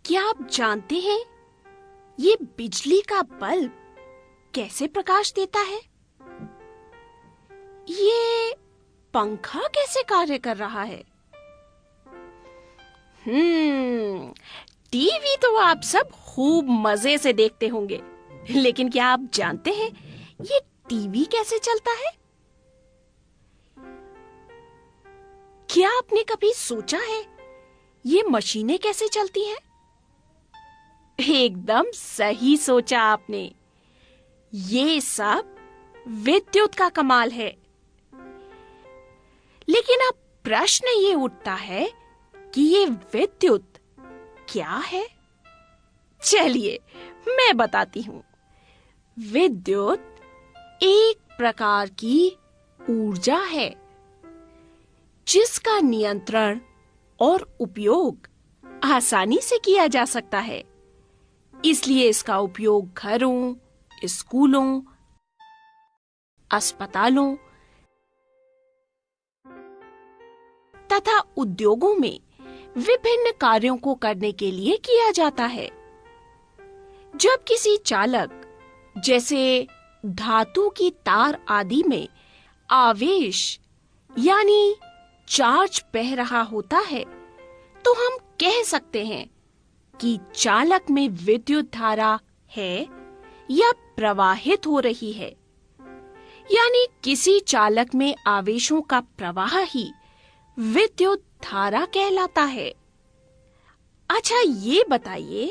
क्या आप जानते हैं ये बिजली का बल्ब कैसे प्रकाश देता है? ये पंखा कैसे कार्य कर रहा है? टीवी तो आप सब खूब मजे से देखते होंगे, लेकिन क्या आप जानते हैं ये टीवी कैसे चलता है? क्या आपने कभी सोचा है ये मशीनें कैसे चलती हैं? एकदम सही सोचा आपने। ये सब विद्युत का कमाल है। लेकिन अब प्रश्न ये उठता है कि ये विद्युत क्या है? चलिए मैं बताती हूँ। विद्युत एक प्रकार की ऊर्जा है जिसका नियंत्रण और उपयोग आसानी से किया जा सकता है। इसलिए इसका उपयोग घरों, स्कूलों, अस्पतालों तथा उद्योगों में विभिन्न कार्यों को करने के लिए किया जाता है। जब किसी चालक जैसे धातु की तार आदि में आवेश यानी चार्ज बह रहा होता है, तो हम कह सकते हैं कि चालक में विद्युत धारा है या प्रवाहित हो रही है। यानी किसी चालक में आवेशों का प्रवाह ही विद्युत धारा कहलाता है। अच्छा ये बताइए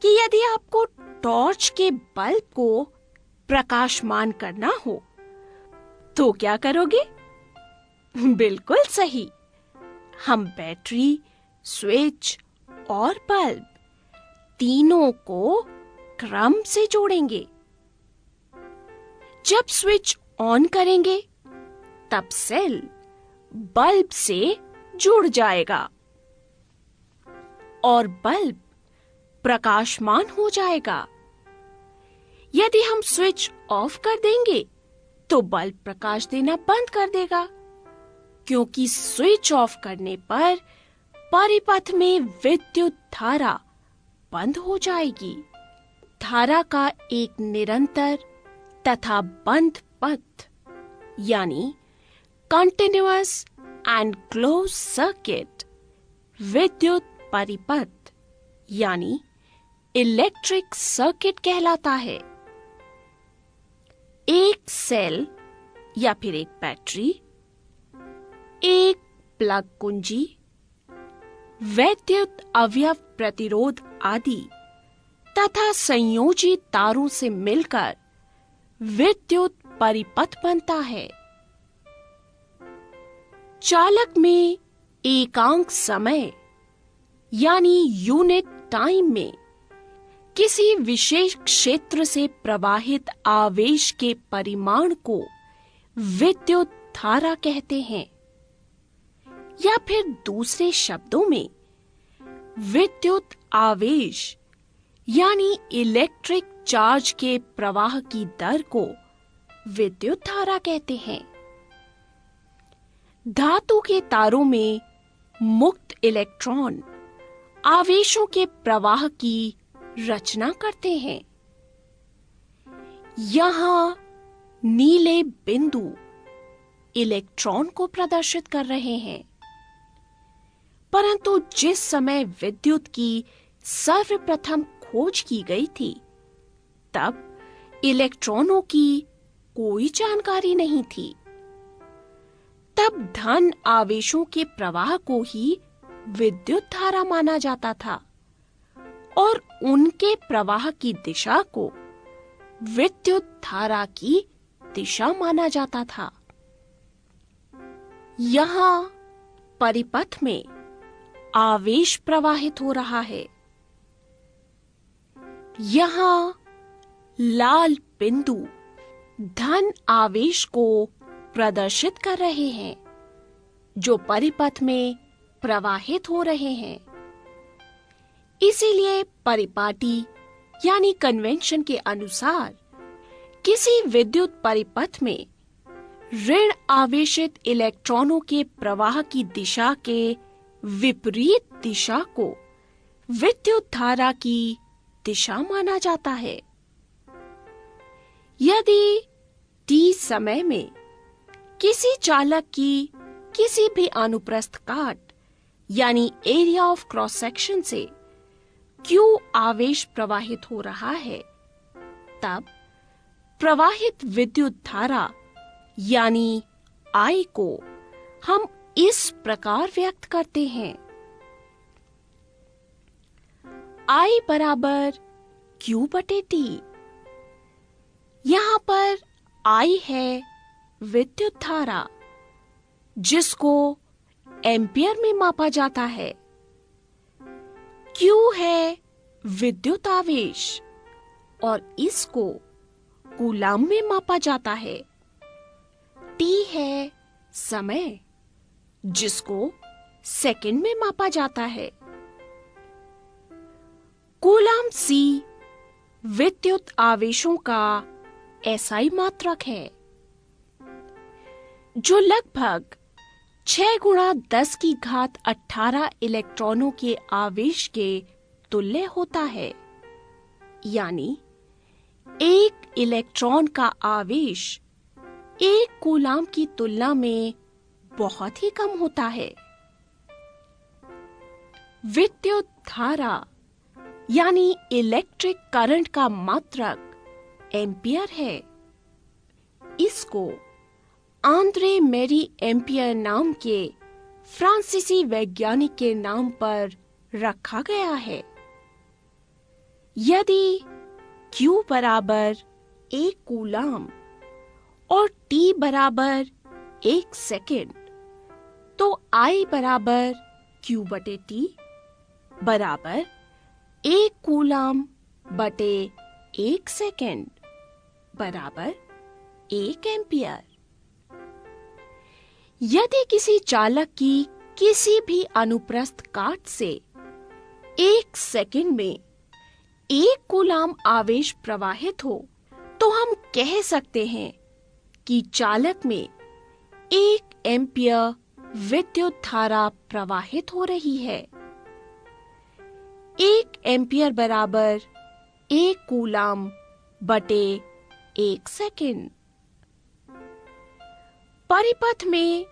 कि यदि आपको टॉर्च के बल्ब को प्रकाशमान करना हो तो क्या करोगे? बिल्कुल सही, हम बैटरी, स्विच और बल्ब तीनों को क्रम से जोड़ेंगे। जब स्विच ऑन करेंगे तब सेल बल्ब से जुड़ जाएगा और बल्ब प्रकाशमान हो जाएगा। यदि हम स्विच ऑफ कर देंगे तो बल्ब प्रकाश देना बंद कर देगा, क्योंकि स्विच ऑफ करने पर परिपथ में विद्युत धारा बंद हो जाएगी। धारा का एक निरंतर तथा बंद पथ यानी कंटिन्यूअस एंड क्लोज सर्किट विद्युत परिपथ यानी इलेक्ट्रिक सर्किट कहलाता है। एक सेल या फिर एक बैटरी, एक प्लग कुंजी, वैद्युत अवयव प्रतिरोध आदि तथा संयोजी तारों से मिलकर विद्युत परिपथ बनता है। चालक में एकांक समय यानी यूनिट टाइम में किसी विशेष क्षेत्र से प्रवाहित आवेश के परिमाण को विद्युत धारा कहते हैं। या फिर दूसरे शब्दों में विद्युत आवेश यानी इलेक्ट्रिक चार्ज के प्रवाह की दर को विद्युत धारा कहते हैं। धातु के तारों में मुक्त इलेक्ट्रॉन आवेशों के प्रवाह की रचना करते हैं। यहां नीले बिंदु इलेक्ट्रॉन को प्रदर्शित कर रहे हैं। परंतु जिस समय विद्युत की सर्वप्रथम खोज की गई थी, तब इलेक्ट्रॉनों की कोई जानकारी नहीं थी। तब धन आवेशों के प्रवाह को ही विद्युत धारा माना जाता था और उनके प्रवाह की दिशा को विद्युत धारा की दिशा माना जाता था। यहां परिपथ में आवेश प्रवाहित हो रहा है। यहां लाल बिंदु धन आवेश को प्रदर्शित कर रहे हैं जो परिपथ में प्रवाहित हो रहे हैं। इसीलिए परिपाटी यानी कन्वेंशन के अनुसार किसी विद्युत परिपथ में ऋण आवेशित इलेक्ट्रॉनों के प्रवाह की दिशा के विपरीत दिशा को विद्युत धारा की दिशा माना जाता है। यदि t समय में किसी चालक की किसी भी अनुप्रस्थ काट यानी एरिया ऑफ क्रॉस सेक्शन से q आवेश प्रवाहित हो रहा है, तब प्रवाहित विद्युत धारा यानी I को हम इस प्रकार व्यक्त करते हैं। I बराबर Q बटे T। यहाँ पर I है विद्युत धारा जिसको एम्पियर में मापा जाता है। Q है विद्युत आवेश और इसको कूलाम में मापा जाता है। T है समय जिसको सेकंड में मापा जाता है। कूलाम C विद्युत आवेशों का SI मात्रक है जो लगभग 6 गुणा 10 की घात 18 इलेक्ट्रॉनों के आवेश के तुल्य होता है। यानी एक इलेक्ट्रॉन का आवेश एक कूलाम की तुलना में बहुत ही कम होता है। विद्युत धारा यानी इलेक्ट्रिक करंट का मात्रक एम्पियर है। इसको आंद्रे मेरी एम्पियर नाम के फ्रांसीसी वैज्ञानिक के नाम पर रखा गया है। यदि Q बराबर 1 कूलाम और T बराबर 1 सेकेंड, तो I बराबर Q बटे T बराबर 1 कूलाम बटे 1 सेकेंड बराबर 1 एम्पियर। यदि किसी चालक की किसी भी अनुप्रस्थ काट से 1 सेकेंड में 1 कूलाम आवेश प्रवाहित हो, तो हम कह सकते हैं कि चालक में 1 एम्पियर विद्युत धारा प्रवाहित हो रही है। 1 एम्पियर बराबर 1 कूलाम बटे 1 सेकेंड। परिपथ में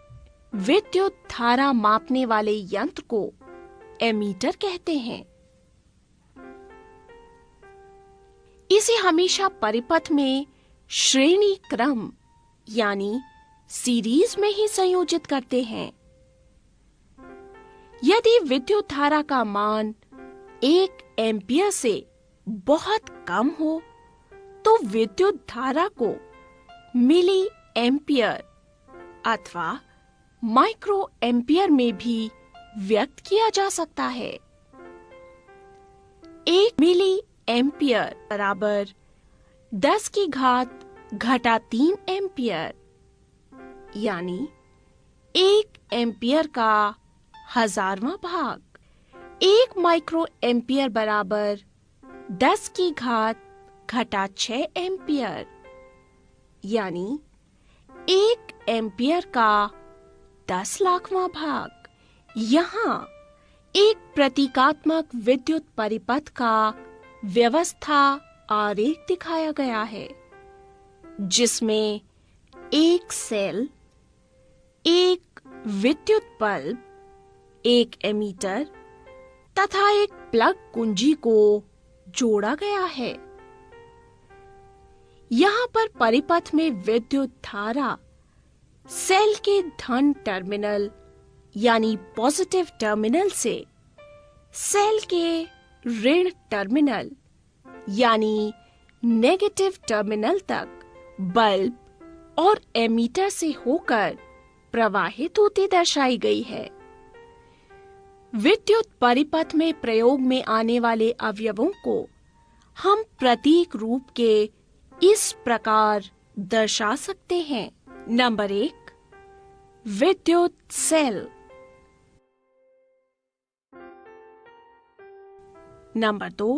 विद्युत धारा मापने वाले यंत्र को एमीटर कहते हैं। इसे हमेशा परिपथ में श्रेणी क्रम यानी सीरीज में ही संयोजित करते हैं। यदि विद्युत धारा का मान 1 एम्पियर से बहुत कम हो, तो विद्युत धारा को मिली एम्पियर अथवा माइक्रो एम्पियर में भी व्यक्त किया जा सकता है। 1 मिली एम्पियर बराबर 10 की घात घटा 3 एम्पियर, यानी 1 एम्पियर का 1000वां भाग। 1 माइक्रो एम्पियर बराबर 10 की घात घटा 6 एम्पियर, यानी 1 एम्पियर का 10 लाखवां भाग। यहाँ एक प्रतीकात्मक विद्युत परिपथ का व्यवस्था आरेख दिखाया गया है, जिसमें एक सेल, एक विद्युत बल्ब, एक एमीटर तथा एक प्लग कुंजी को जोड़ा गया है। यहाँ पर परिपथ में विद्युत धारा सेल के धन टर्मिनल यानी पॉजिटिव टर्मिनल से सेल के ऋण टर्मिनल यानी नेगेटिव टर्मिनल तक बल्ब और एमीटर से होकर प्रवाहित होती दर्शाई गई है। विद्युत परिपथ में प्रयोग में आने वाले अवयवों को हम प्रतीक रूप के इस प्रकार दर्शा सकते हैं। नंबर 1, विद्युत सेल। नंबर 2,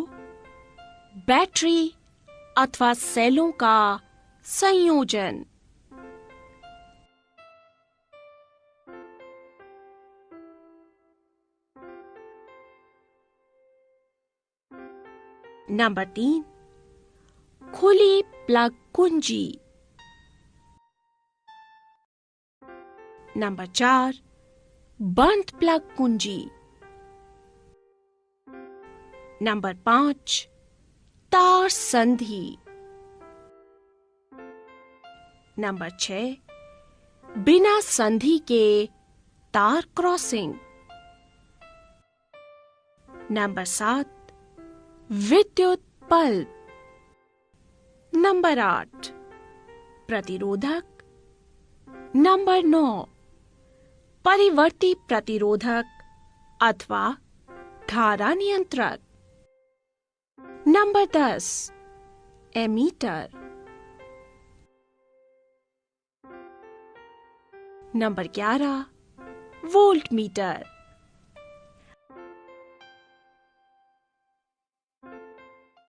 बैटरी अथवा सेलों का संयोजन। नंबर 3, खुली प्लग कुंजी। नंबर 4, बंद प्लग कुंजी। नंबर 5, तार संधि। नंबर 6, बिना संधि के तार क्रॉसिंग। नंबर 7, विद्युत बल्ब। नंबर 8, प्रतिरोधक। नंबर 9, परिवर्ती प्रतिरोधक अथवा धारा नियंत्रक। Number 10, ammeter. Number 11, volt meter.